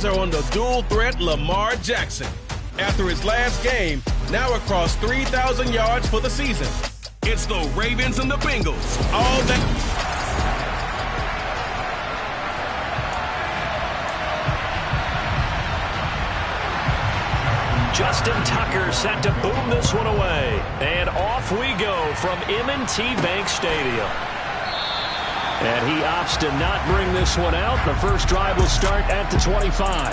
eyes are on the dual threat Lamar Jackson. After his last game, now across 3,000 yards for the season. It's the Ravens and the Bengals. All that. Justin Tucker set to boom this one away. And off we go from M&T Bank Stadium. And he opts to not bring this one out. The first drive will start at the 25.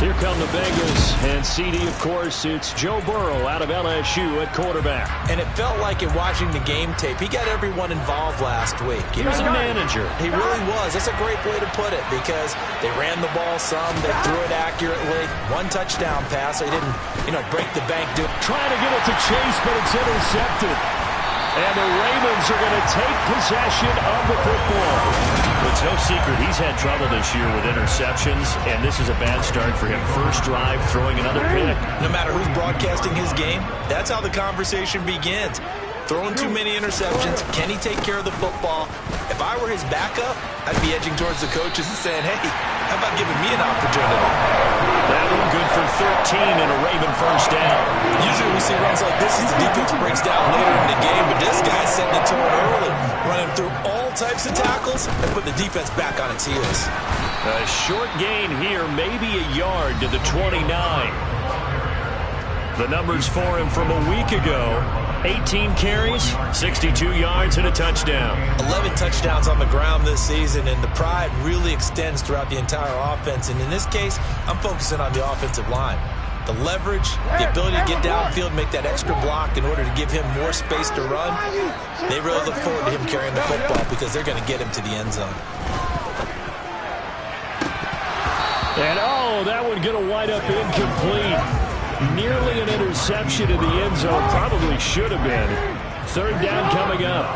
Here come the Bengals, and CD, of course, it's Joe Burrow out of LSU at quarterback. And it felt like in watching the game tape, he got everyone involved last week. He was a manager. He really was. That's a great way to put it because they ran the ball some, they threw it accurately. One touchdown pass, so he didn't, break the bank. Trying to get it to Chase, but it's intercepted. And the Ravens are going to take possession of the football. It's no secret he's had trouble this year with interceptions, and this is a bad start for him. First drive, throwing another pick. No matter who's broadcasting his game, that's how the conversation begins. Throwing too many interceptions. Can he take care of the football? If I were his backup, I'd be edging towards the coaches and saying, hey, how about giving me an opportunity? That one good for 13 and a Raven first down. Usually we see runs like this as the defense breaks down later in the game, but this guy's setting the tone early, running through all types of tackles and put the defense back on its heels. A short gain here, maybe a yard to the 29. The numbers for him from a week ago: 18 carries, 62 yards, and a touchdown. 11 touchdowns on the ground this season, and the pride really extends throughout the entire offense. And in this case, I'm focusing on the offensive line. The leverage, the ability to get downfield, make that extra block in order to give him more space to run. They really look forward to him carrying the football because they're going to get him to the end zone. And, that one going to wind up incomplete. Nearly an interception in the end zone. Probably should have been. Third down coming up.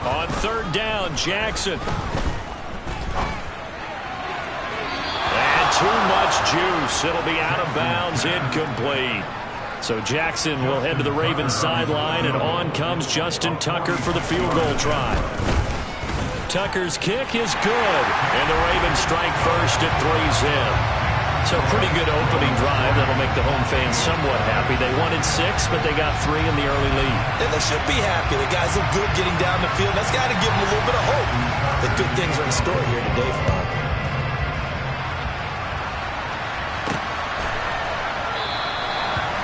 On third down, Jackson. And too much juice. It'll be out of bounds, incomplete. So Jackson will head to the Ravens sideline, and on comes Justin Tucker for the field goal try. Tucker's kick is good, and the Ravens strike first at 3-0. So pretty good opening drive. That'll make the home fans somewhat happy. They wanted 6, but they got 3 in the early lead. And they should be happy. The guys look good getting down the field. That's got to give them a little bit of hope that good things are in store here today for them.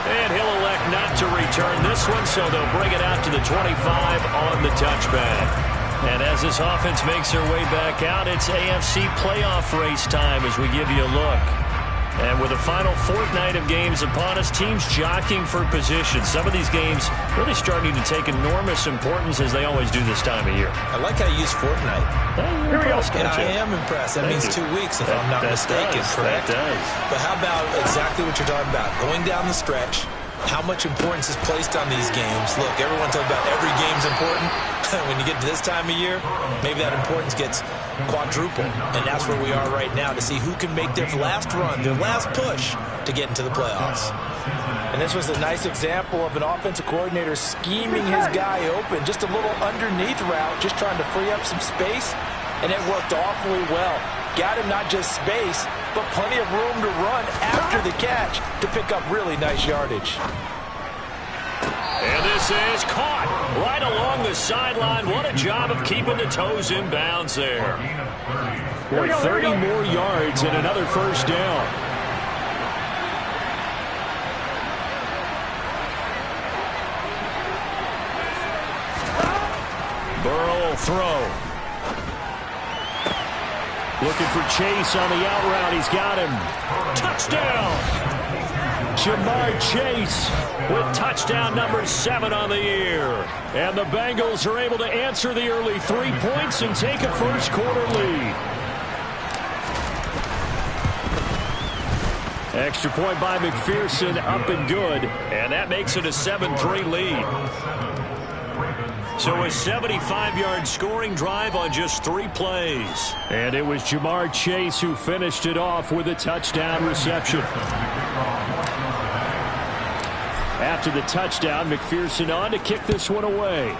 And he'll elect not to return this one, so they'll bring it out to the 25 on the touchback. And as this offense makes their way back out, it's AFC playoff race time as we give you a look. And with the final fortnight of games upon us, teams jockeying for position. Some of these games really starting to take enormous importance as they always do this time of year. I like how you use fortnight. Here we go. I am impressed. That means 2 weeks, if I'm not mistaken, correct? That does. But how about exactly what you're talking about? Going down the stretch, how much importance is placed on these games. Look, everyone talks about every game's important. When you get to this time of year, maybe that importance gets quadrupled. And that's where we are right now, to see who can make their last run, their last push to get into the playoffs. And this was a nice example of an offensive coordinator scheming his guy open. Just a little underneath route, just trying to free up some space. And it worked awfully well. Got him not just space, but plenty of room to run after the catch to pick up really nice yardage. And this is caught right along the sideline. What a job of keeping the toes in bounds there. Boy, 30 more yards and another first down. Burrow will throw. Looking for Chase on the out route. He's got him. Touchdown! Ja'Marr Chase with touchdown number 7 on the year. And the Bengals are able to answer the early 3 points and take a first quarter lead. Extra point by McPherson, up and good. And that makes it a 7-3 lead. So a 75-yard scoring drive on just 3 plays. And it was Ja'Marr Chase who finished it off with a touchdown reception. After the touchdown, McPherson on to kick this one away.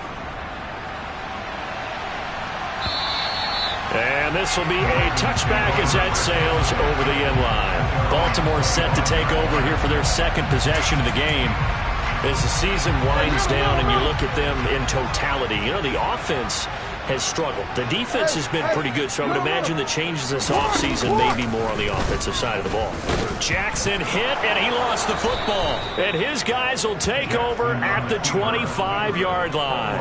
And And this will be a touchback as that sails over the end line. Baltimore set to take over here for their second possession of the game. As the season winds down and you look at them in totality, you know, the offense has struggled. The defense has been pretty good, so I would imagine the changes this offseason may be more on the offensive side of the ball. Jackson hit, and he lost the football. And his guys will take over at the 25-yard line.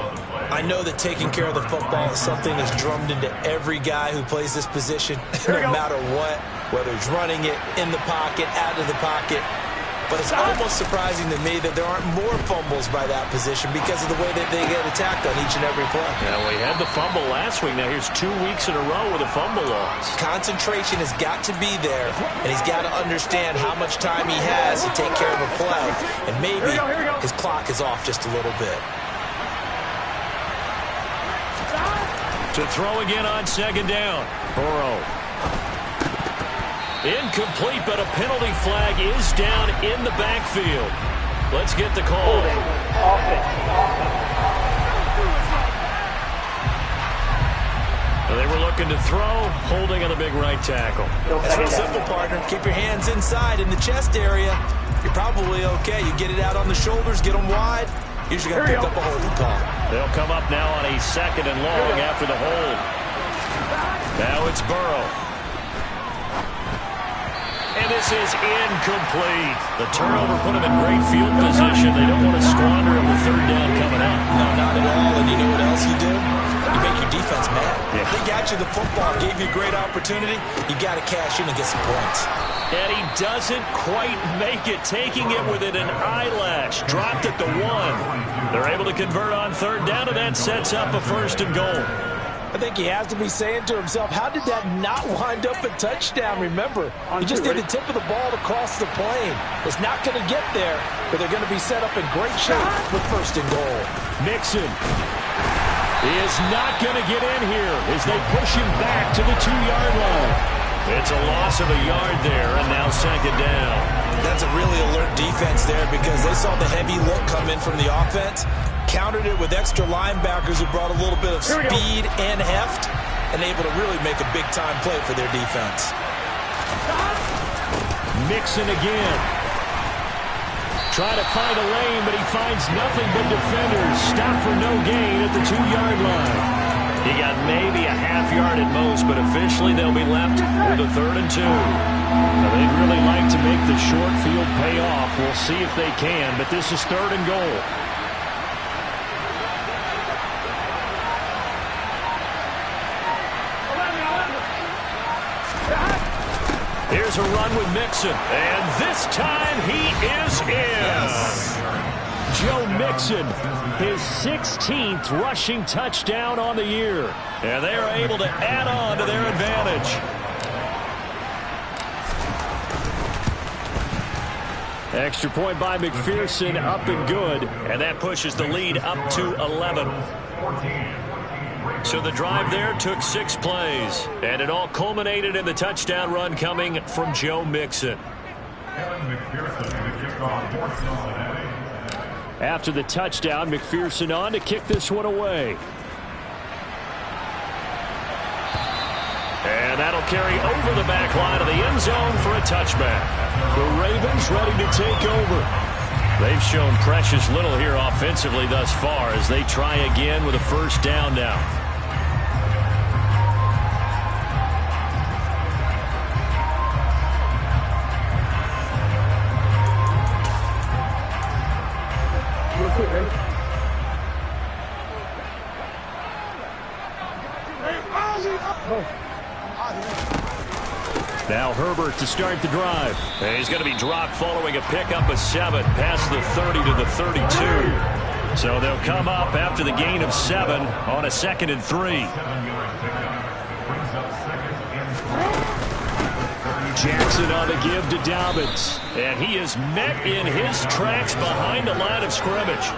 I know that taking care of the football is something that's drummed into every guy who plays this position, no matter what, whether he's running it, in the pocket, out of the pocket. But it's almost surprising to me that there aren't more fumbles by that position because of the way that they get attacked on each and every play. Yeah, we had the fumble last week. Now here's 2 weeks in a row with a fumble loss. Concentration has got to be there, and he's got to understand how much time he has to take care of a play. And maybe his clock is off just a little bit. To throw again on second down. Burrow. Incomplete, but a penalty flag is down in the backfield. Let's get the call. They were looking to throw, holding on the big right tackle. It's real simple, partner. Keep your hands inside in the chest area. You're probably okay. You get it out on the shoulders, get them wide. Usually going to pick up a holding call. They'll come up now on a second and long after the hold. Now it's Burrow. And this is incomplete. The turnover put them in great field position. They don't want to squander on the third down coming up. No, not at all. And you know what else you do? You make your defense mad. Yeah. They got you the football, gave you a great opportunity. You got to cash in and get some points. And he doesn't quite make it, taking it within an eyelash. Dropped at the 1. They're able to convert on third down, and that sets up a first and goal. I think he has to be saying to himself, how did that not wind up a touchdown? Remember, he just did the tip of the ball across the plane. It's not going to get there, but they're going to be set up in great shape with first and goal. Mixon is not going to get in here as they push him back to the 2-yard line. It's a loss of a yard there, and now second down. That's a really alert defense there because they saw the heavy look come in from the offense, countered it with extra linebackers who brought a little bit of speed and heft, and able to really make a big-time play for their defense. Mixon again. Try to find a lane, but he finds nothing but defenders. Stop for no gain at the 2-yard line. He got maybe a half yard at most, but officially they'll be left with a 3rd and 2. Now, they'd really like to make the short field pay off. We'll see if they can, but this is 3rd and goal. Here's a run with Mixon, and this time he is in. Yes. Joe Mixon, his 16th rushing touchdown on the year. And they are able to add on to their advantage. Extra point by McPherson, up and good. And that pushes the lead up to 11. So the drive there took 6 plays. And it all culminated in the touchdown run coming from Joe Mixon. After the touchdown, McPherson on to kick this one away. And that'll carry over the back line of the end zone for a touchback. The Ravens ready to take over. They've shown precious little here offensively thus far as they try again with a first down now. Now Herbert to start the drive. And he's going to be dropped following a pickup of 7 past the 30 to the 32. So they'll come up after the gain of 7 on a 2nd and 3. Jackson on the give to Dobbins. And he is met in his tracks behind the line of scrimmage.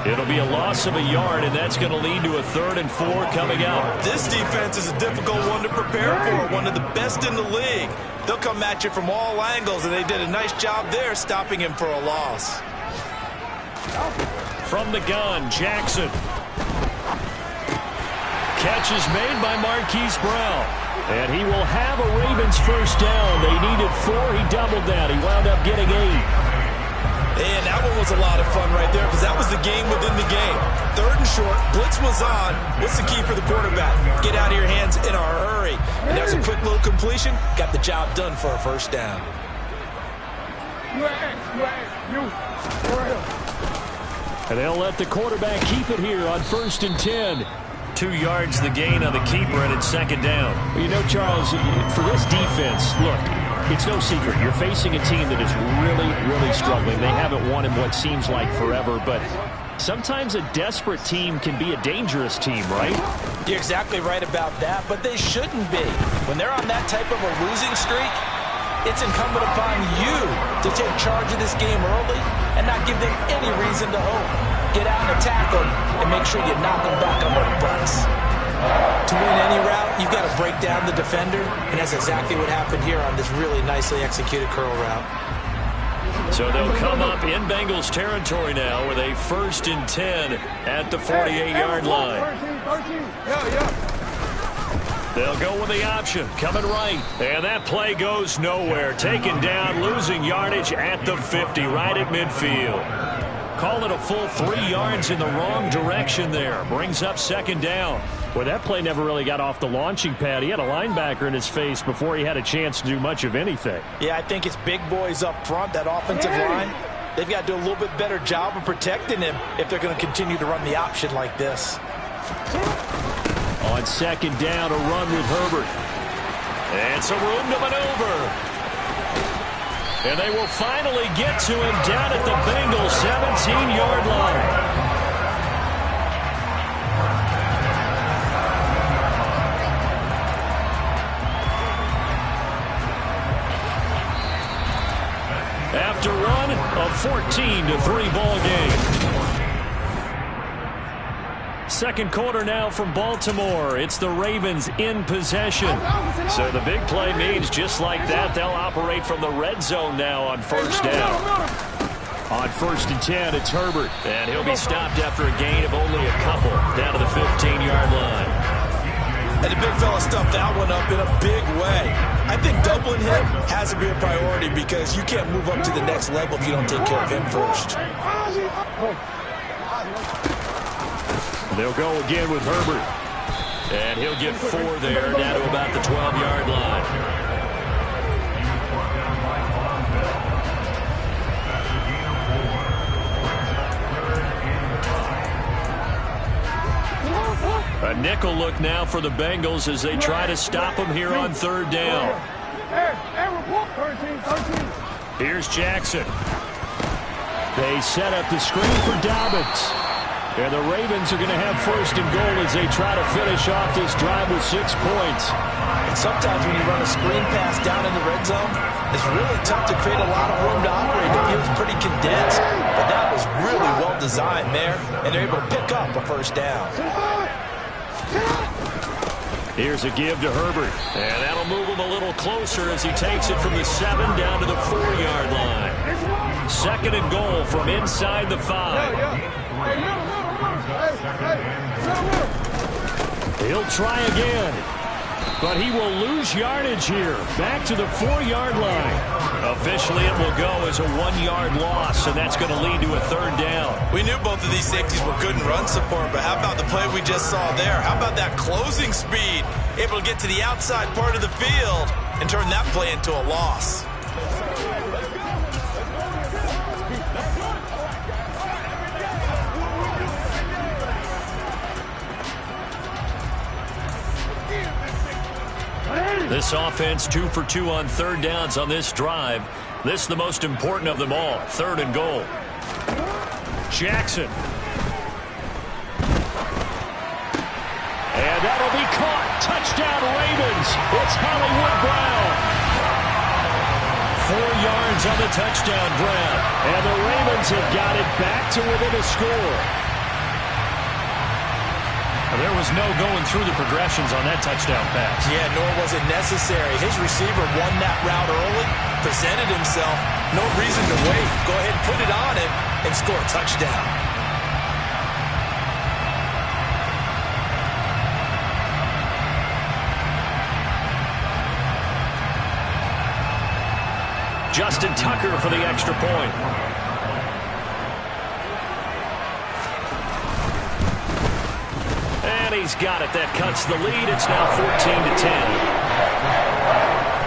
It'll be a loss of a yard, and that's going to lead to a 3rd and 4 coming out. This defense is a difficult one to prepare for, one of the best in the league. They'll come at you from all angles, and they did a nice job there stopping him for a loss. From the gun, Jackson. Catch is made by Marquise Brown. And he will have a Ravens first down. They needed 4. He doubled that. He wound up getting 8. And that one was a lot of fun right there because that was the game within the game. 3rd and short. Blitz was on. What's the key for the quarterback? Get out of your hands in a hurry. And there's a quick little completion. Got the job done for a first down. And they'll let the quarterback keep it here on 1st and 10. 2 yards the gain on the keeper, and it's 2nd down. Well, you know, Charles, for this defense, look, it's no secret. You're facing a team that is really, really struggling. They haven't won in what seems like forever, but sometimes a desperate team can be a dangerous team, right? You're exactly right about that, but they shouldn't be. When they're on that type of a losing streak, it's incumbent upon you to take charge of this game early and not give them any reason to hope. Get out and attack them and make sure you knock them back on their butts. To win any route, you've got to break down the defender, and that's exactly what happened here on this really nicely executed curl route. So they'll come up in Bengals territory now with a 1st and 10 at the 48-yard line. They'll go with the option, coming right. And that play goes nowhere. Taken down, losing yardage at the 50, right at midfield. Call it a full 3 yards in the wrong direction there. Brings up 2nd down. Well, that play never really got off the launching pad. He had a linebacker in his face before he had a chance to do much of anything. Yeah, I think it's big boys up front, that offensive line. They've got to do a little bit better job of protecting him if they're going to continue to run the option like this. On 2nd down, a run with Herbert. And some room to maneuver. And they will finally get to him down at the Bengals 17-yard line. After one, a 14-3 ball game. 2nd quarter now from Baltimore. It's the Ravens in possession. So the big play means just like that, they'll operate from the red zone now on 1st down. On 1st and 10, it's Herbert. And he'll be stopped after a gain of only a couple down to the 15-yard line. And the big fella stuffed that one up in a big way. I think doubling him has to be a priority because you can't move up to the next level if you don't take care of him first. They'll go again with Herbert. And he'll get 4 there, down to about the 12-yard line. A nickel look now for the Bengals as they try to stop him here on 3rd down. Here's Jackson. They set up the screen for Dobbins. And the Ravens are going to have 1st and goal as they try to finish off this drive with 6 points. And sometimes when you run a screen pass down in the red zone, it's really tough to create a lot of room to operate. It feels pretty condensed, but that was really well designed there, and they're able to pick up a 1st down. Here's a give to Herbert, and that'll move him a little closer as he takes it from the 7 down to the 4-yard line. 2nd and goal from inside the 5. He'll try again, but he will lose yardage here. Back to the 4-yard line. Officially, it will go as a 1-yard loss, and that's going to lead to a 3rd down. We knew both of these safeties were good in run support, but how about the play we just saw there? How about that closing speed? Able to get to the outside part of the field and turn that play into a loss. This offense 2 for 2 on 3rd downs on this drive. This is the most important of them all. 3rd and goal. Jackson. And that'll be caught. Touchdown Ravens. It's Hollywood Brown. 4 yards on the touchdown grab. And the Ravens have got it back to within a score. There was no going through the progressions on that touchdown pass. Yeah, nor was it necessary. His receiver won that route early, presented himself. No reason to wait. Go ahead and put it on him and score a touchdown. Justin Tucker for the extra point. And he's got it. That cuts the lead. It's now 14-10.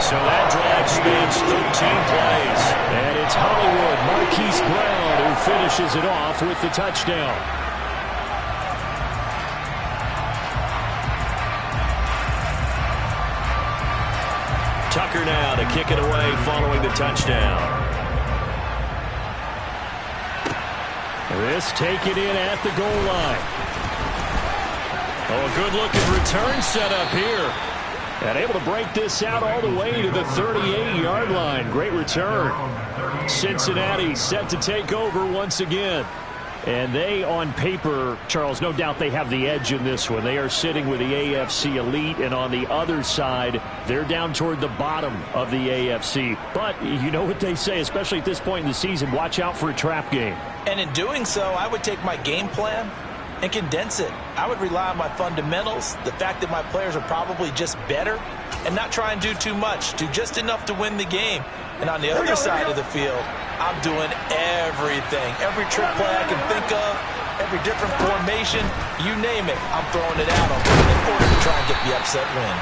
So that drive spans 13 plays. And it's Hollywood Marquise Brown who finishes it off with the touchdown. Tucker now to kick it away following the touchdown. This taken in at the goal line. Oh, a good-looking return set up here. And able to break this out all the way to the 38-yard line. Great return. Cincinnati set to take over once again. And they, on paper, Charles, no doubt they have the edge in this one. They are sitting with the AFC elite, and on the other side, they're down toward the bottom of the AFC. But you know what they say, especially at this point in the season, watch out for a trap game. And in doing so, I would take my game plan and condense it. I would rely on my fundamentals, the fact that my players are probably just better, and not try and do too much, do just enough to win the game. And on the other side of the field, I'm doing everything. Every trick play I can think of, every different formation, you name it, I'm throwing it out in order to try and get the upset win.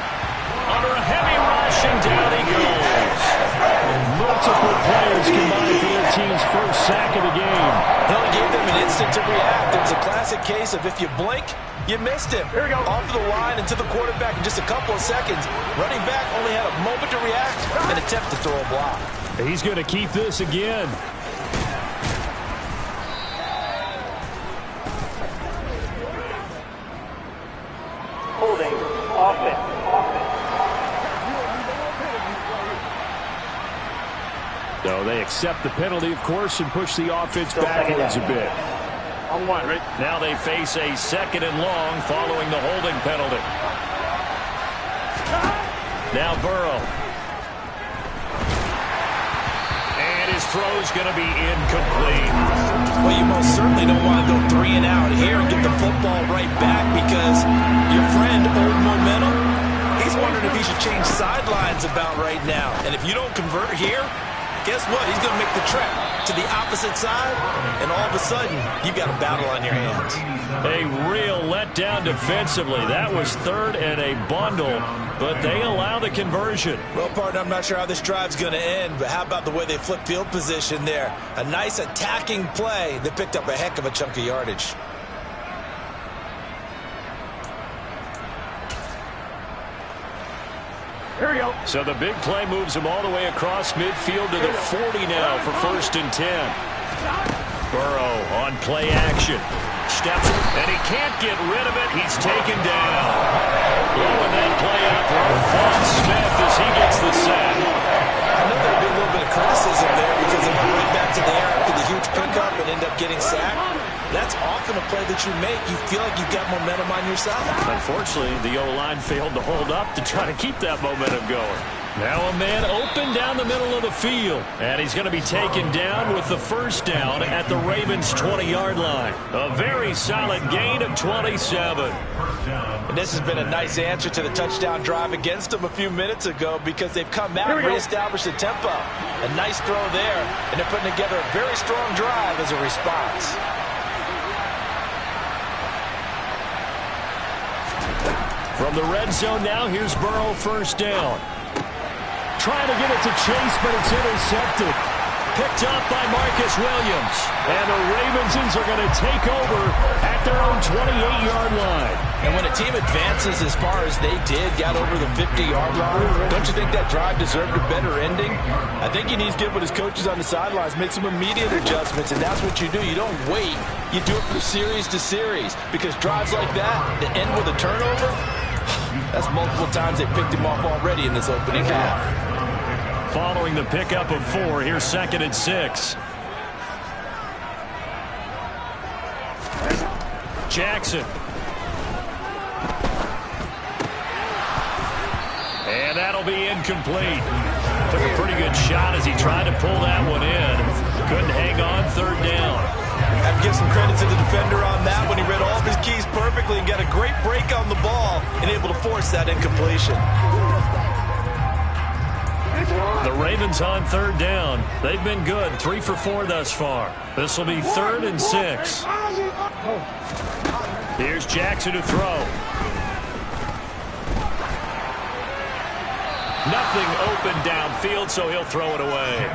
Under a heavy rush, and down he goes. Multiple players combined for their team's first sack of the game. He only gave them an instant to react. It was a classic case of if you blink, you missed him. Here we go. Off the line and to the quarterback in just a couple of seconds. Running back only had a moment to react and attempt to throw a block. He's going to keep this again. Holding offense. So they accept the penalty, of course, and push the offense backwards a bit. On one. Now they face a 2nd and long following the holding penalty. Now Burrow. And his throw's going to be incomplete. Well, you most certainly don't want to go 3 and out here and get the football right back because your friend, Old Momentum, he's wondering if he should change sidelines about right now. And if you don't convert here, guess what? He's going to make the trek to the opposite side, and all of a sudden, you've got a battle on your hands. A real letdown defensively. That was 3rd and a bundle, but they allow the conversion. Well, partner, I'm not sure how this drive's going to end, but how about the way they flip field position there? A nice attacking play that picked up a heck of a chunk of yardage. Here we go. So the big play moves him all the way across midfield to the 40 now for 1st and 10. Burrow on play action. Steps, and he can't get rid of it. He's taken down. Blowing that play up for Vaughn Smith as he gets the sack. I know there'll be a little bit of criticism there because they went right back to the air after the huge pickup and end up getting sacked. That's often a play that you make. You feel like you've got momentum on your side. Unfortunately, the O-line failed to hold up to try to keep that momentum going. Now a man open down the middle of the field. And he's going to be taken down with the 1st down at the Ravens' 20-yard line. A very solid gain of 27. And this has been a nice answer to the touchdown drive against them a few minutes ago because they've come out and reestablished the tempo. A nice throw there, and they're putting together a very strong drive as a response. From the red zone now, here's Burrow 1st down. Trying to get it to Chase, but it's intercepted. Picked up by Marcus Williams. And the Ravens are going to take over at their own 28-yard line. And when a team advances as far as they did, got over the 50-yard line, don't you think that drive deserved a better ending? I think he needs to get with his coaches on the sidelines, make some immediate adjustments, and that's what you do. You don't wait. You do it from series to series because drives like that end with a turnover, that's multiple times they picked him off already in this opening half. Following the pickup of 4, here's 2nd and 6. Jackson. And that'll be incomplete. Took a pretty good shot as he tried to pull that one in. Couldn't hang on 3rd down. I have to give some credit to the defender on that when he read all of his keys perfectly and got a great break on the ball and able to force that incompletion. The Ravens on third down. They've been good, 3 for 4 thus far. This will be 3rd and 6. Here's Jackson to throw. Nothing open downfield, so he'll throw it away.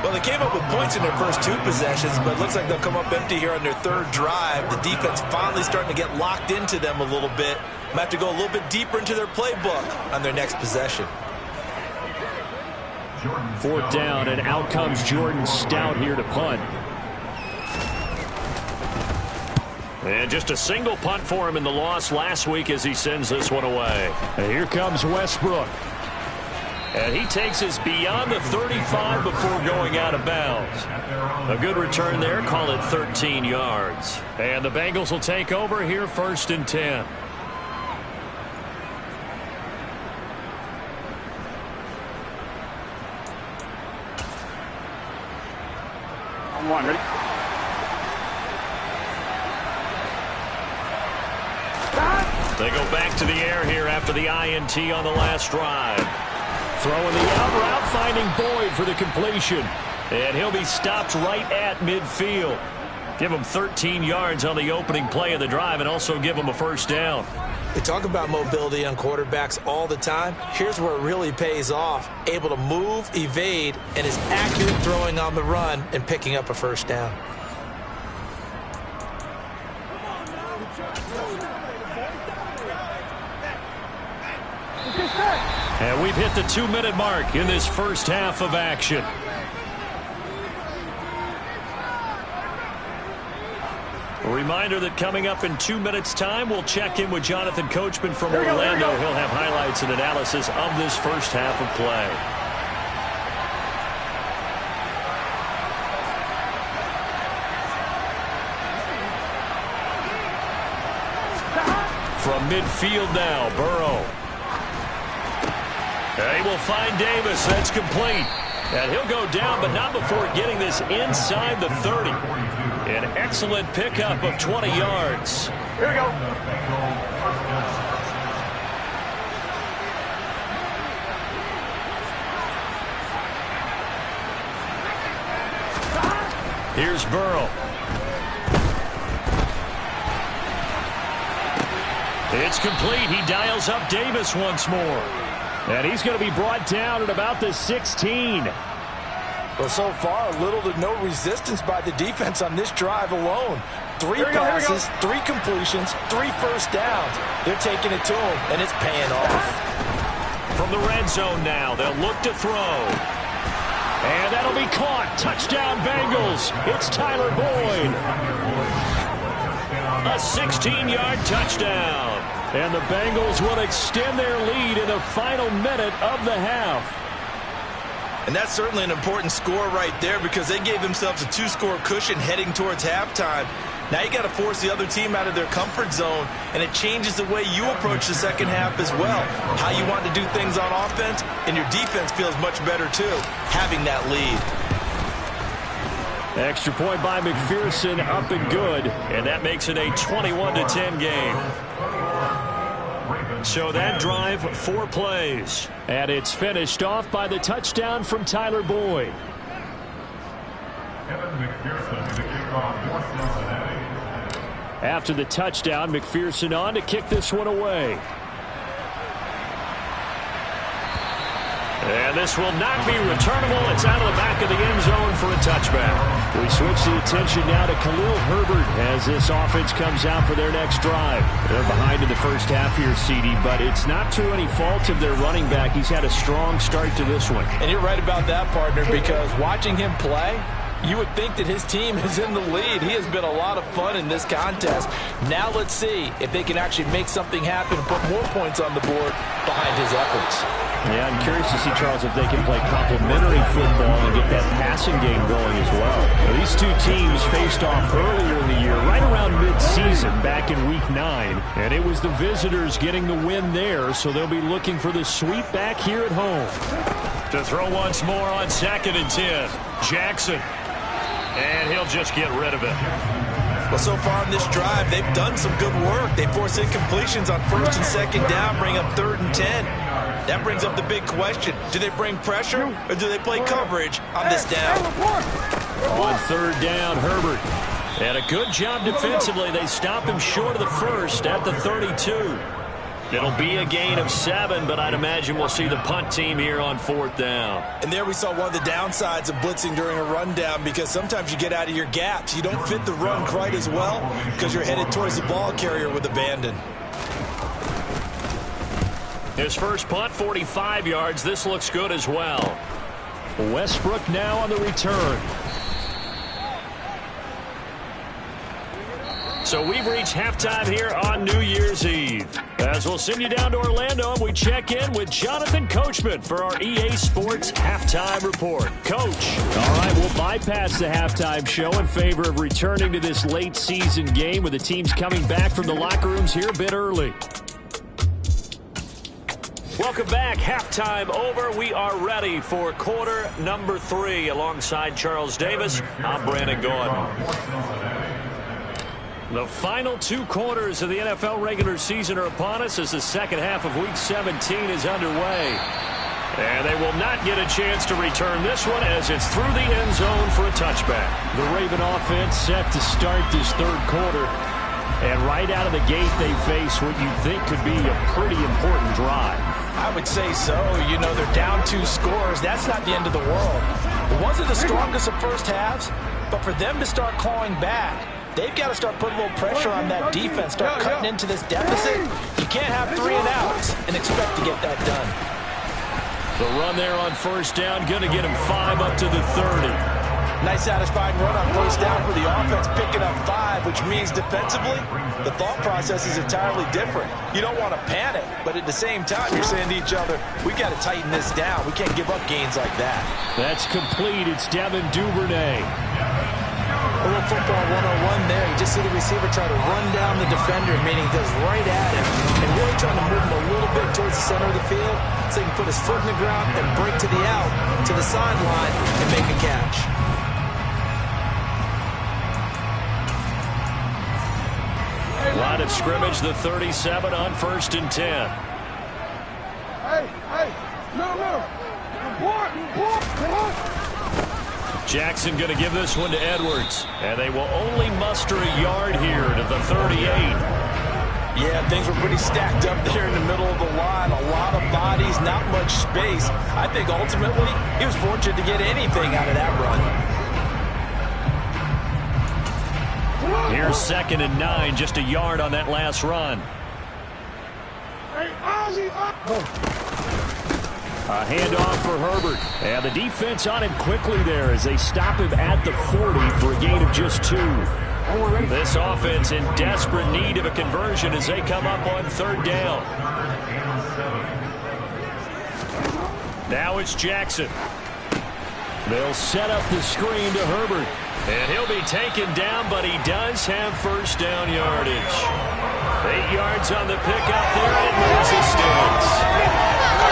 Well, they came up with points in their first 2 possessions, but it looks like they'll come up empty here on their 3rd drive. The defense finally starting to get locked into them a little bit. Might have to go a little bit deeper into their playbook on their next possession. 4th down, and out comes Jordan Stout here to punt. And just a single punt for him in the loss last week as he sends this one away. And here comes Westbrook. And he takes us beyond the 35 before going out of bounds. A good return there, call it 13 yards. And the Bengals will take over here 1st and 10. I'm one, ready? They go back to the air here after the INT on the last drive. Throwing the out route, finding Boyd for the completion. And he'll be stopped right at midfield. Give him 13 yards on the opening play of the drive and also give him a 1st down. We talk about mobility on quarterbacks all the time. Here's where it really pays off. Able to move, evade, and is accurate throwing on the run and picking up a 1st down. And we've hit the 2-minute mark in this first half of action. A reminder that coming up in 2 minutes' time, we'll check in with Jonathan Coachman from Orlando. He'll have highlights and analysis of this first half of play. From midfield now, Burrow. He will find Davis. That's complete. And he'll go down, but not before getting this inside the 30. An excellent pickup of 20 yards. Here we go. Here's Burrow. It's complete. He dials up Davis once more. And he's going to be brought down at about the 16. Well, so far, little to no resistance by the defense on this drive alone. 3 passes, 3 completions, 3 1st downs. They're taking it to him, and it's paying off. From the red zone now, they'll look to throw. And that'll be caught. Touchdown, Bengals. It's Tyler Boyd. A 16-yard touchdown. And the Bengals will extend their lead in the final minute of the half. And that's certainly an important score right there because they gave themselves a 2-score cushion heading towards halftime. Now you got to force the other team out of their comfort zone, and it changes the way you approach the second half as well. How you want to do things on offense, and your defense feels much better too, having that lead. Extra point by McPherson, up and good, and that makes it a 21-10 game. So that drive, 4 plays. And it's finished off by the touchdown from Tyler Boyd. After the touchdown, McPherson on to kick this one away. And this will not be returnable. It's out of the back of the end zone for a touchback. We switch the attention now to Khalil Herbert as this offense comes out for their next drive. They're behind in the first half here, CD, but it's not to any fault of their running back. He's had a strong start to this one. And you're right about that, partner, because watching him play, you would think that his team is in the lead. He has been a lot of fun in this contest. Now let's see if they can actually make something happen and put more points on the board behind his efforts. Yeah, I'm curious to see, Charles, if they can play complementary football and get that passing game going as well. Now, these two teams faced off earlier in the year, right around mid-season, back in Week 9. And it was the visitors getting the win there, so they'll be looking for the sweep back here at home. To throw once more on 2nd and 10. Jackson. And he'll just get rid of it. Well, so far on this drive, they've done some good work. They force incompletions on 1st and 2nd down, bring up 3rd and 10. That brings up the big question. Do they bring pressure or do they play coverage on this down? On third down, Herbert. And a good job defensively. They stop him short of the first at the 32. It'll be a gain of 7, but I'd imagine we'll see the punt team here on fourth down. And there we saw one of the downsides of blitzing during a rundown, because sometimes you get out of your gaps. You don't fit the run quite as well because you're headed towards the ball carrier with abandon. His first punt, 45 yards. This looks good as well. Westbrook now on the return. So we've reached halftime here on New Year's Eve. As we'll send you down to Orlando, we check in with Jonathan Coachman for our EA Sports Halftime Report. Coach. All right, we'll bypass the halftime show in favor of returning to this late season game with the teams coming back from the locker rooms here a bit early. Welcome back. Halftime over. We are ready for quarter number 3. Alongside Charles Davis, I'm Brandon Gaudin. The final 2 quarters of the NFL regular season are upon us as the second half of Week 17 is underway. And they will not get a chance to return this one as it's through the end zone for a touchback. The Raven offense set to start this third quarter. And right out of the gate, they face what you think could be a pretty important drive. I would say so. You know, they're down 2 scores. That's not the end of the world. It wasn't the strongest of first halves, but for them to start clawing back, they've got to start putting a little pressure on that defense, start cutting into this deficit. You can't have 3 and outs and expect to get that done. The run there on first down, going to get him 5 up to the 30. Nice satisfying run on first down for the offense, picking up 5, which means defensively, the thought process is entirely different. You don't want to panic, but at the same time, you're saying to each other, we got to tighten this down. We can't give up gains like that. That's complete. It's Devin Duvernay. A little football 101 there. You just see the receiver try to run down the defender, meaning he goes right at him and really trying to move him a little bit towards the center of the field so he can put his foot in the ground and break to the out, to the sideline, and make a catch. Line of scrimmage, the 37 on first and 10. Jackson going to give this one to Edwards. And they will only muster a yard here to the 38. Yeah, things were pretty stacked up there in the middle of the line. A lot of bodies, not much space. I think ultimately he was fortunate to get anything out of that run. Here's 2nd and 9, just a yard on that last run. A handoff for Herbert. And the defense on him quickly there as they stop him at the 40 for a gain of just 2. This offense in desperate need of a conversion as they come up on third down. Now it's Jackson. They'll set up the screen to Herbert. And he'll be taken down, but he does have first down yardage. 8 yards on the pickup there, and it moves the sticks. I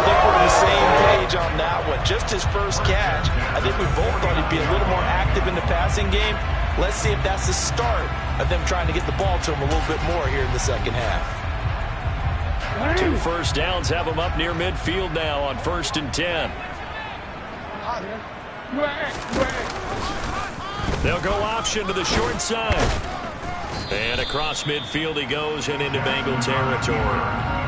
think we're on the same page on that one. Just his first catch. I think we both thought he'd be a little more active in the passing game. Let's see if that's the start of them trying to get the ball to him a little bit more here in the second half. 2 first downs have him up near midfield now on first and 10. They'll go option to the short side. And across midfield he goes and into Bengal territory.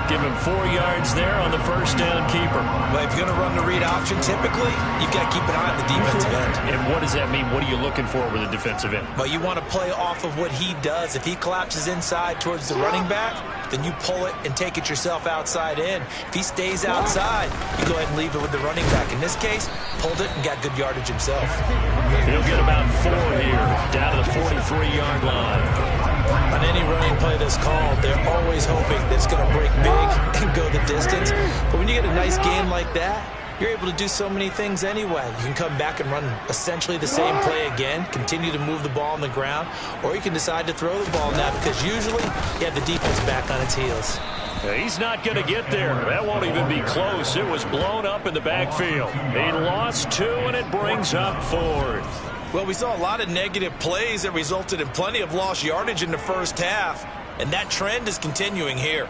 Give him 4 yards there on the first down keeper. Well, if you're going to run the read option, typically, you've got to keep an eye on the defensive end. And what does that mean? What are you looking for with a defensive end? Well, you want to play off of what he does. If he collapses inside towards the running back, then you pull it and take it yourself outside in. If he stays outside, you go ahead and leave it with the running back. In this case, pulled it and got good yardage himself. He'll get about 4 here, down to the 43-yard line. On any running play that's called, they're always hoping that it's going to break big and go the distance. But when you get a nice game like that, you're able to do so many things anyway. You can come back and run essentially the same play again, continue to move the ball on the ground, or you can decide to throw the ball now because usually you have the defense back on its heels. He's not going to get there. That won't even be close. It was blown up in the backfield. He lost 2, and it brings up 4th. Well, we saw a lot of negative plays that resulted in plenty of lost yardage in the first half, and that trend is continuing here.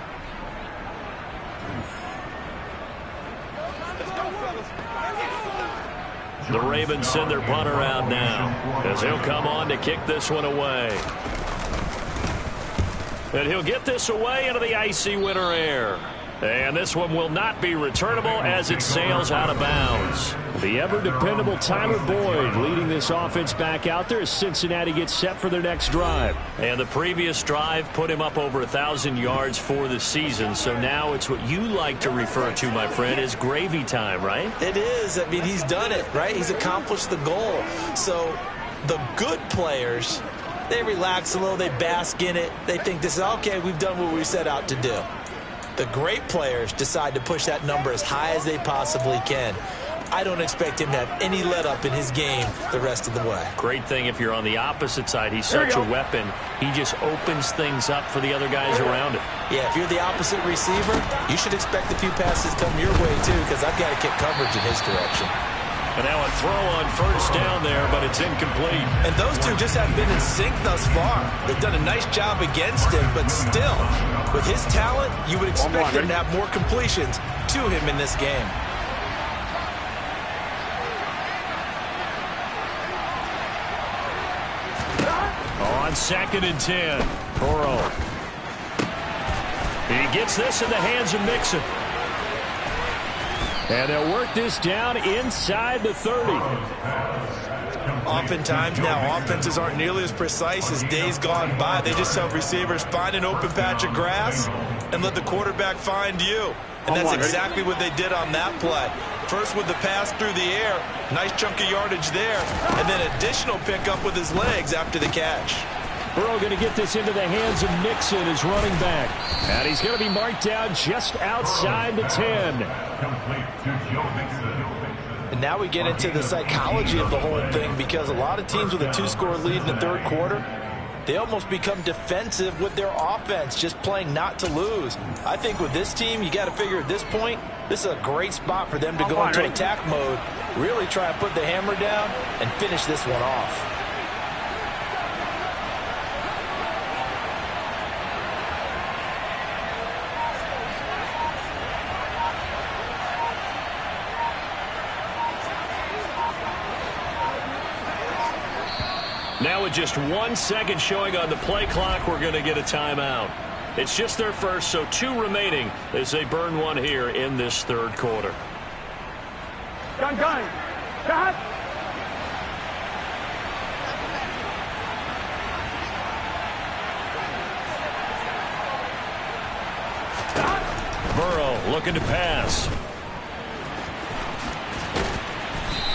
The Ravens send their punter out now as he'll come on to kick this one away. And he'll get this away into the icy winter air. And this one will not be returnable as it sails out of bounds. The ever-dependable Tyler Boyd leading this offense back out there as Cincinnati gets set for their next drive. And the previous drive put him up over 1,000 yards for the season. So now it's what you like to refer to, my friend, as gravy time, right? It is. I mean, he's done it, right? He's accomplished the goal. So the good players, they relax a little. They bask in it. They think this is, okay, we've done what we set out to do. The great players decide to push that number as high as they possibly can. I don't expect him to have any let-up in his game the rest of the way. Great thing if you're on the opposite side. He's such a weapon. He just opens things up for the other guys around him. Yeah, if you're the opposite receiver, you should expect a few passes come your way, too, because I've got to kick coverage in his direction. And now a throw on first down there, but it's incomplete. And those two just haven't been in sync thus far. They've done a nice job against him, but still, with his talent, you would expect him to have more completions to him in this game. On 2nd and 10, Burrow. He gets this in the hands of Mixon. And they'll work this down inside the 30. Oftentimes now, offenses aren't nearly as precise as days gone by. They just have receivers find an open patch of grass and let the quarterback find you. And that's exactly what they did on that play. First with the pass through the air, nice chunk of yardage there, and then additional pickup with his legs after the catch. Burrow going to get this into the hands of Mixon, his running back. And he's going to be marked down just outside the 10. And now we get into the psychology of the whole thing, because a lot of teams with a 2-score lead in the third quarter, they almost become defensive with their offense, just playing not to lose. I think with this team, you got to figure at this point, this is a great spot for them to go into attack mode, really try and put the hammer down and finish this one off. Now with just 1 second showing on the play clock, we're going to get a timeout. It's just their first, so 2 remaining as they burn one here in this third quarter. Gun. Cut. Burrow looking to pass.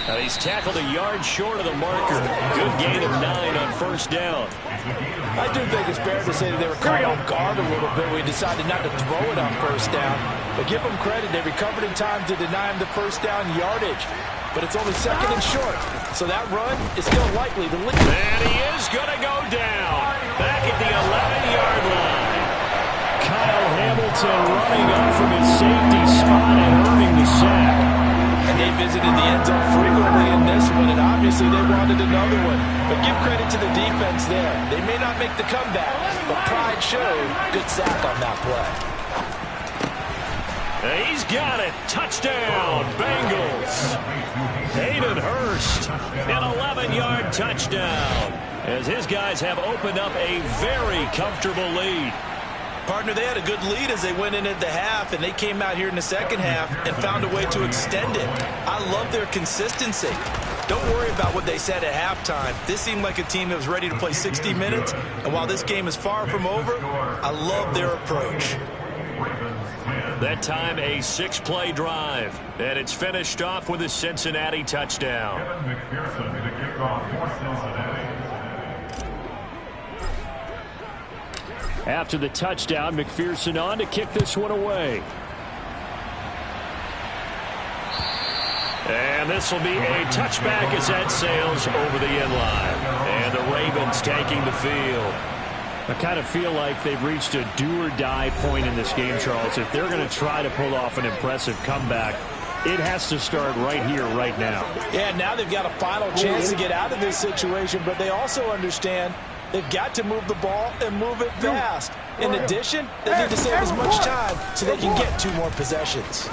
And he's tackled a yard short of the marker. Good gain of 9 on first down. I do think it's fair to say that they were caught off guard a little bit. We decided not to throw it on first down. But give them credit. They recovered in time to deny him the first down yardage. But it's only 2nd and short. So that run is still likely to lead. And he is going to go down. Back at the 11-yard line. Kyle Hamilton running off from his safety spot and earning the sack. And they visited the end zone frequently in this one, and obviously they wanted another one. But give credit to the defense there. They may not make the comeback, but pride showed. Good sack on that play. And he's got it. Touchdown, Bengals. Hayden Hurst, an 11-yard touchdown, as his guys have opened up a very comfortable lead. Partner, they had a good lead as they went in at the half, and they came out here in the second half and found a way to extend it. I love their consistency. Don't worry about what they said at halftime. This seemed like a team that was ready to play 60 minutes, and while this game is far from over, I love their approach. That time a 6-play drive, and it's finished off with a Cincinnati touchdown. After the touchdown, McPherson on to kick this one away. And this will be a touchback as that sails over the end line. And the Ravens taking the field. I kind of feel like they've reached a do-or-die point in this game, Charles. If they're going to try to pull off an impressive comeback, it has to start right here, right now. Yeah, now they've got a final chance to get out of this situation, but they also understand They've got to move the ball and move it fast. In addition, they need to save as much time so they can get 2 more possessions.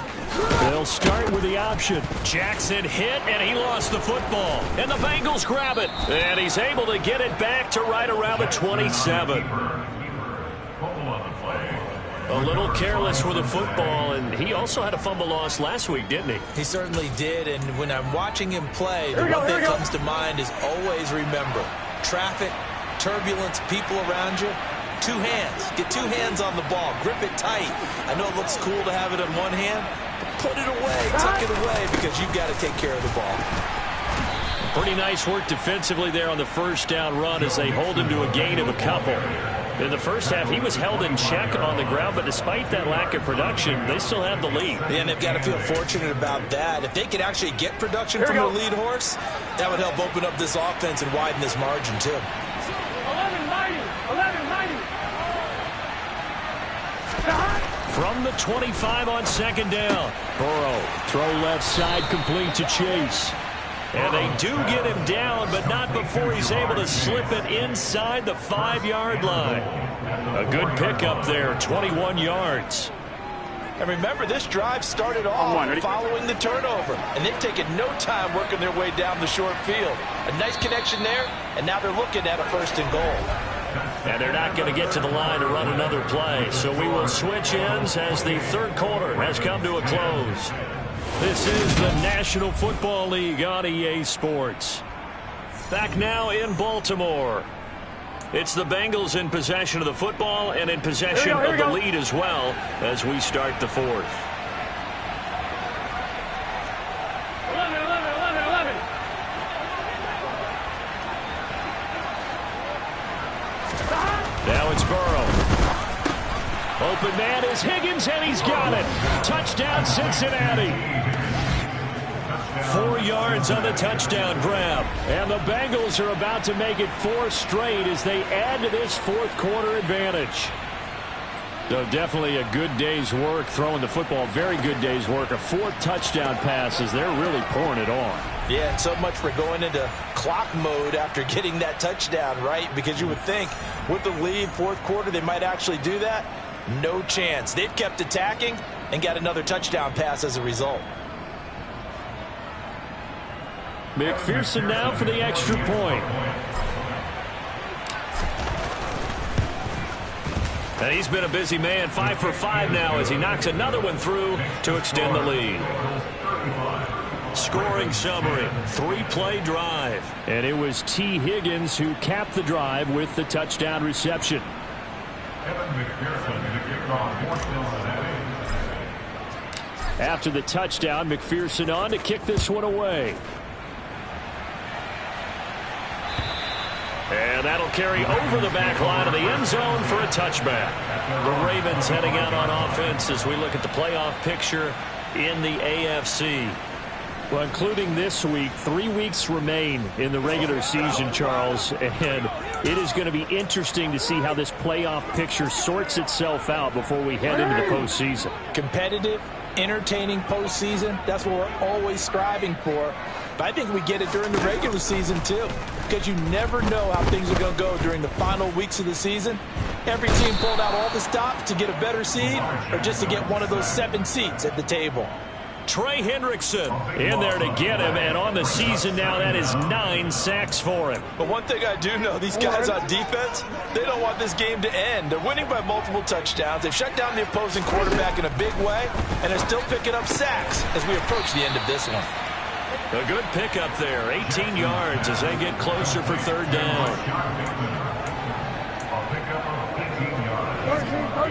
They'll start with the option. Jackson hit, and he lost the football. And the Bengals grab it. And he's able to get it back to right around the 27. A little careless with the football, and he also had a fumble loss last week, didn't he? He certainly did, and when I'm watching him play, the one thing that comes to mind is always remember, traffic, turbulence, people around you, 2 hands. Get 2 hands on the ball. Grip it tight. I know it looks cool to have it in one hand, but put it away, tuck it away, because you've got to take care of the ball. Pretty nice work defensively there on the first down run as they hold him to a gain of a couple. In the first half, he was held in check on the ground, but despite that lack of production, they still have the lead. And they've got to feel fortunate about that. If they could actually get production from their lead horse, that would help open up this offense and widen this margin, too. 11-90. From the 25 on second down. Burrow, throw left side complete to Chase. And they do get him down, but not before he's able to slip it inside the 5-yard line. A good pickup there, 21 yards. And remember, this drive started off following the turnover. And they've taken no time working their way down the short field. A nice connection there, and now they're looking at a 1st and goal. And they're not going to get to the line to run another play. So we will switch ends as the 3rd quarter has come to a close. This is the National Football League on EA Sports. Back now in Baltimore. It's the Bengals in possession of the football and in possession of the lead as well as we start the 4th. 11. Now it's Burrow. Open man is Higgins, and he's got it. Touchdown, Cincinnati. 4 yards on the touchdown grab. And the Bengals are about to make it 4 straight as they add to this 4th quarter advantage. So definitely a good day's work throwing the football. Very good day's work. A 4th touchdown pass as they're really pouring it on. Yeah, and so much for going into clock mode after getting that touchdown, right? Because you would think with the lead, 4th quarter, they might actually do that. No chance. They've kept attacking and got another touchdown pass as a result. McPherson now for the extra point. And he's been a busy man, 5 for 5 now as he knocks another one through to extend the lead. Scoring summary, 3-play drive. And it was T. Higgins who capped the drive with the touchdown reception. After the touchdown, McPherson on to kick this one away. And that'll carry over the back line of the end zone for a touchback. The Ravens heading out on offense as we look at the playoff picture in the AFC. Well, including this week, 3 weeks remain in the regular season, Charles, and it is going to be interesting to see how this playoff picture sorts itself out before we head into the postseason. Competitive, entertaining postseason, that's what we're always striving for. But I think we get it during the regular season, too, because you never know how things are going to go during the final weeks of the season. Every team pulled out all the stops to get a better seed or just to get one of those 7 seats at the table. Trey Hendrickson in there to get him, and on the season now, that is 9 sacks for him. But one thing I do know, these guys on defense, they don't want this game to end. They're winning by multiple touchdowns. They've shut down the opposing quarterback in a big way, and they're still picking up sacks as we approach the end of this one. A good pickup there, 18 yards as they get closer for 3rd down.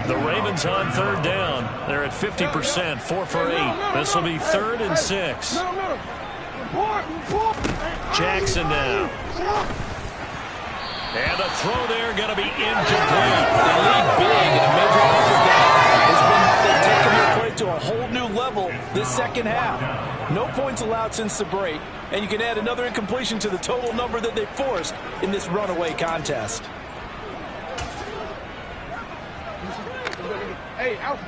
The Ravens on 3rd down. They're at 50%, 4 for 8. This will be 3rd and 6. Jackson now. And the throw there going to be incomplete. They lead big in a major effort down. It's been how they've taken their play to a whole new level this second half. No points allowed since the break, and you can add another incompletion to the total number that they forced in this runaway contest. Hey, out.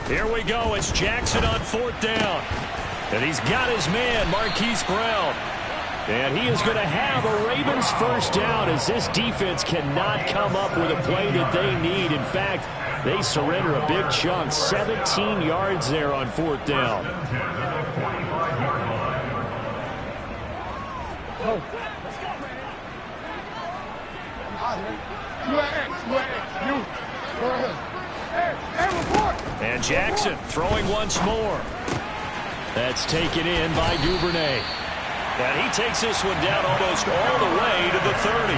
Here we go. It's Jackson on 4th down. And he's got his man, Marquise Brown. And he is going to have a Ravens first down as this defense cannot come up with a play that they need. In fact, they surrender a big chunk, 17 yards there on 4th down. And Jackson throwing once more. That's taken in by Duvernay. And he takes this one down almost all the way to the 30.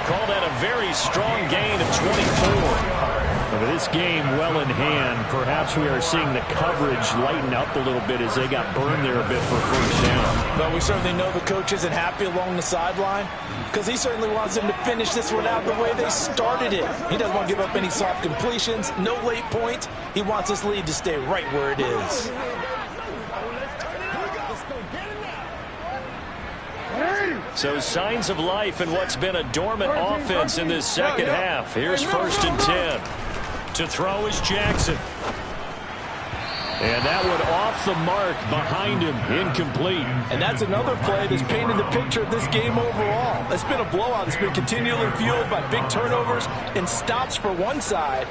Call that a very strong gain of 24. With this game well in hand, perhaps we are seeing the coverage lighten up a little bit as they got burned there a bit for first down. But we certainly know the coach isn't happy along the sideline because he certainly wants them to finish this one out the way they started it. He doesn't want to give up any soft completions, no late points. He wants this lead to stay right where it is. So signs of life in what's been a dormant offense in this second half. Here's 1st and 10. To throw is Jackson. And that one off the mark behind him, incomplete. And that's another play that's painted the picture of this game overall. It's been a blowout. It's been continually fueled by big turnovers and stops for one side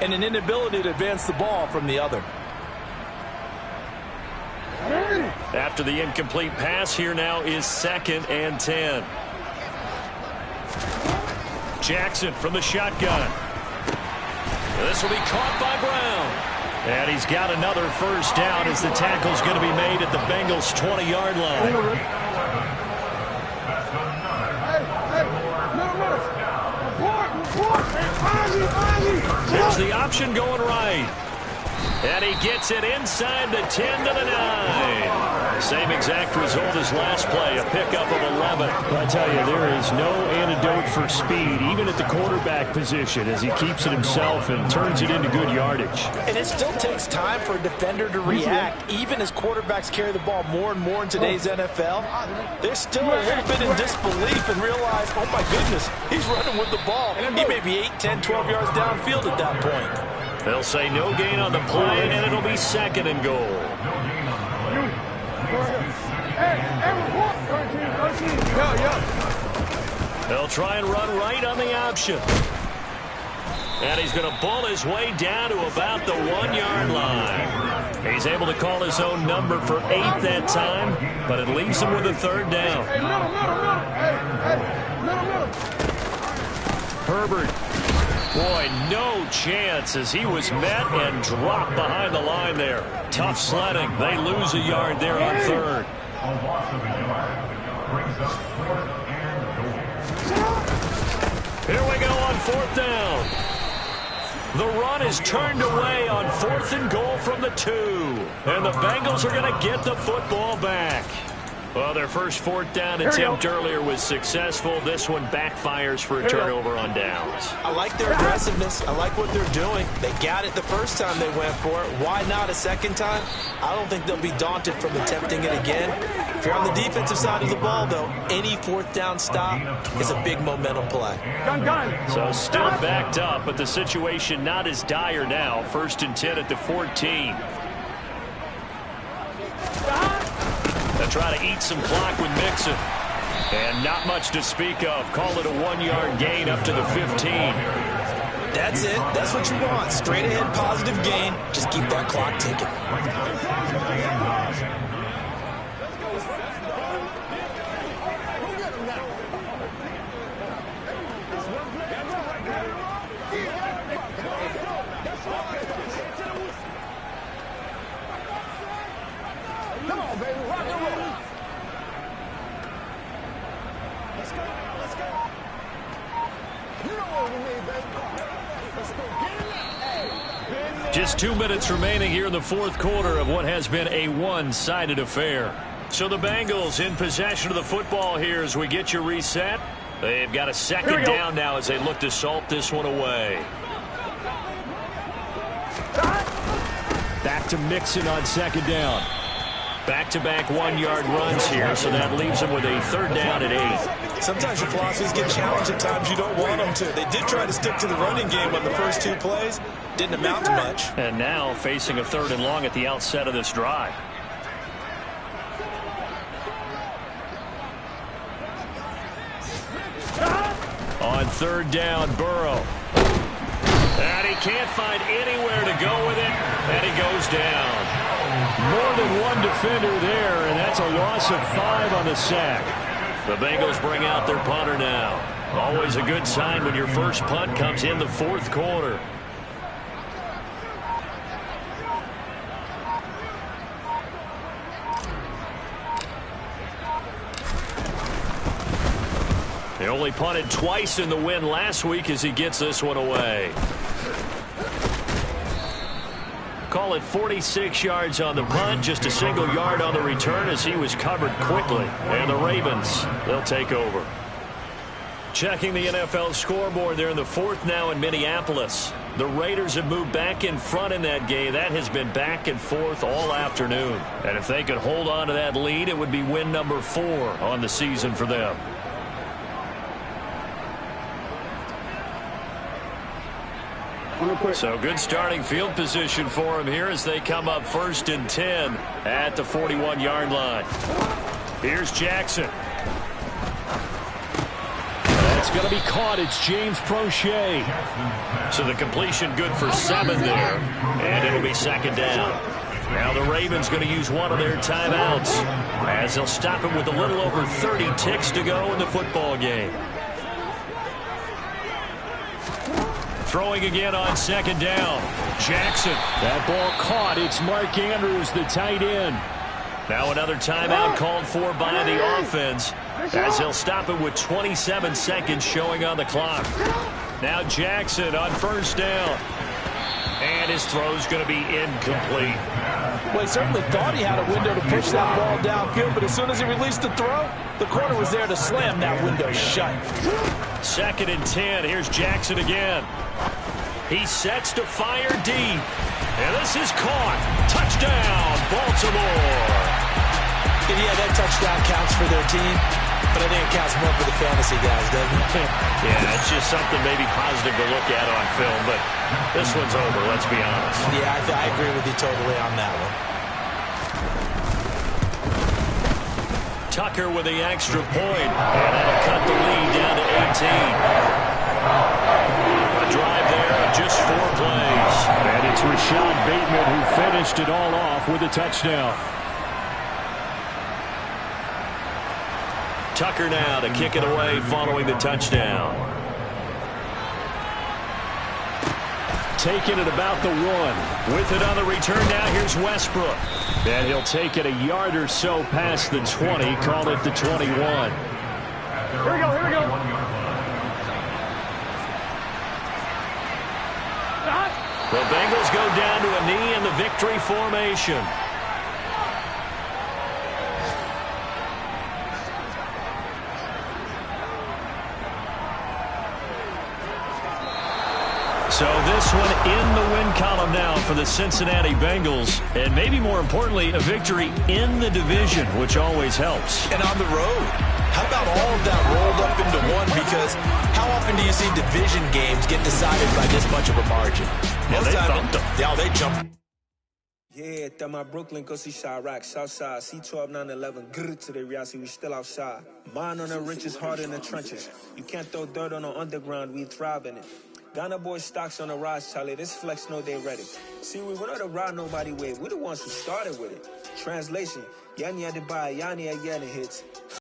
and an inability to advance the ball from the other. After the incomplete pass, here now is 2nd and 10. Jackson from the shotgun. This will be caught by Brown. And he's got another first down as the tackle's going to be made at the Bengals' 20-yard line. There's the option going right. And he gets it inside the 10 to the 9. Same exact result as last play, a pickup of 11. I tell you, there is no antidote for speed, even at the quarterback position, as he keeps it himself and turns it into good yardage. And it still takes time for a defender to react, even as quarterbacks carry the ball more and more in today's NFL. They're still a little bit in disbelief and realize, oh my goodness, he's running with the ball. He may be 8, 10, 12 yards downfield at that point. They'll say no gain on the play, and it'll be 2nd and goal. They'll try and run right on the option. And he's going to bull his way down to about the 1-yard line. He's able to call his own number for 8 that time, but it leaves him with a 3rd down. Herbert. Boy, no chance as he was met and dropped behind the line there. Tough sledding. They lose a yard there on 3rd. Here we go on 4th down. The run is turned away on 4th and goal from the 2. And the Bengals are going to get the football back. Well, their first 4th down attempt earlier was successful. This one backfires for a turnover on downs. I like their aggressiveness. I like what they're doing. They got it the first time they went for it. Why not a second time? I don't think they'll be daunted from attempting it again. If you're on the defensive side of the ball, though, any 4th down stop is a big momentum play. So still backed up, but the situation not as dire now. 1st and 10 at the 14. They'll try to eat some clock with Mixon. And not much to speak of. Call it a 1-yard gain up to the 15. That's it. That's what you want. Straight ahead positive gain. Just keep that clock ticking. Come on, baby. Rock and roll. Let's go. Let's go. You know what we need, baby. Let's go. Get it now. Just 2 minutes remaining here in the 4th quarter of what has been a one-sided affair. So the Bengals in possession of the football here as we get you reset. They've got a 2nd down now as they look to salt this one away. Back to Mixon on 2nd down. Back-to-back 1-yard runs here, so that leaves them with a 3rd down at 8. Sometimes your philosophies get challenged at times you don't want them to. They did try to stick to the running game on the first 2 plays. Didn't amount to much. And now facing a 3rd and long at the outset of this drive. on third down. Burrow. And he can't find anywhere to go with it, and he goes down. More than one defender there, and that's a loss of 5 on the sack. The Bengals bring out their punter now. Always a good sign when your first punt comes in the fourth quarter. He only punted twice in the win last week as he gets this one away. Call it 46 yards on the punt, just a single yard on the return as he was covered quickly. And the Ravens, they'll take over. Checking the NFL scoreboard, they're in the fourth now in Minneapolis. The Raiders have moved back in front in that game. That has been back and forth all afternoon. And if they could hold on to that lead, it would be win number 4 on the season for them. So good starting field position for him here as they come up 1st and 10 at the 41-yard line. Here's Jackson. That's going to be caught. It's James Prochet. So the completion good for 7 there, and it'll be 2nd down. Now the Ravens going to use one of their timeouts as they'll stop it with a little over 30 ticks to go in the football game. Throwing again on 2nd down. Jackson. That ball caught. It's Mark Andrews, the tight end. Now another timeout called for by the offense as he'll stop it with 27 seconds showing on the clock. Now Jackson on 1st down. And his throw's going to be incomplete. Well, he certainly thought he had a window to push that ball downfield, but as soon as he released the throw, the corner was there to slam that window shut. 2nd and 10. Here's Jackson again. He sets to fire deep. And this is caught. Touchdown, Baltimore. Yeah, that touchdown counts for their team, but I think it counts more for the fantasy guys, doesn't it? Yeah, it's just something maybe positive to look at on film, but this one's over, let's be honest. Yeah, I agree with you totally on that one. Tucker with the extra point, and that'll cut the lead down to 18. A drive there of just 4 plays. And it's Rashad Bateman who finished it all off with a touchdown. Tucker now to kick it away following the touchdown. Taking it about the 1. With it on the return now, here's Westbrook. And he'll take it a yard or so past the 20, call it the 21. Here we go, here we go. The Bengals go down to a knee in the victory formation. So this one in the win column now for the Cincinnati Bengals. And maybe more importantly, a victory in the division, which always helps. And on the road. How about all of that rolled up into one? Because how often do you see division games get decided by this much of a margin? Yeah, they thumped them. Yeah, they jumped. Yeah, that my Brooklyn, go see Chirac, Southside, C12, 911, grr to the reality, we still outside. Mine on the riches, hard in the trenches. You can't throw dirt on the underground, we thrive in it. Ghana boys stocks on the rise, Charlie. This flex know they ready. See, we're not to ride nobody wave. We're the ones who started with it. Translation: Yanni had to buy Yanni again hits.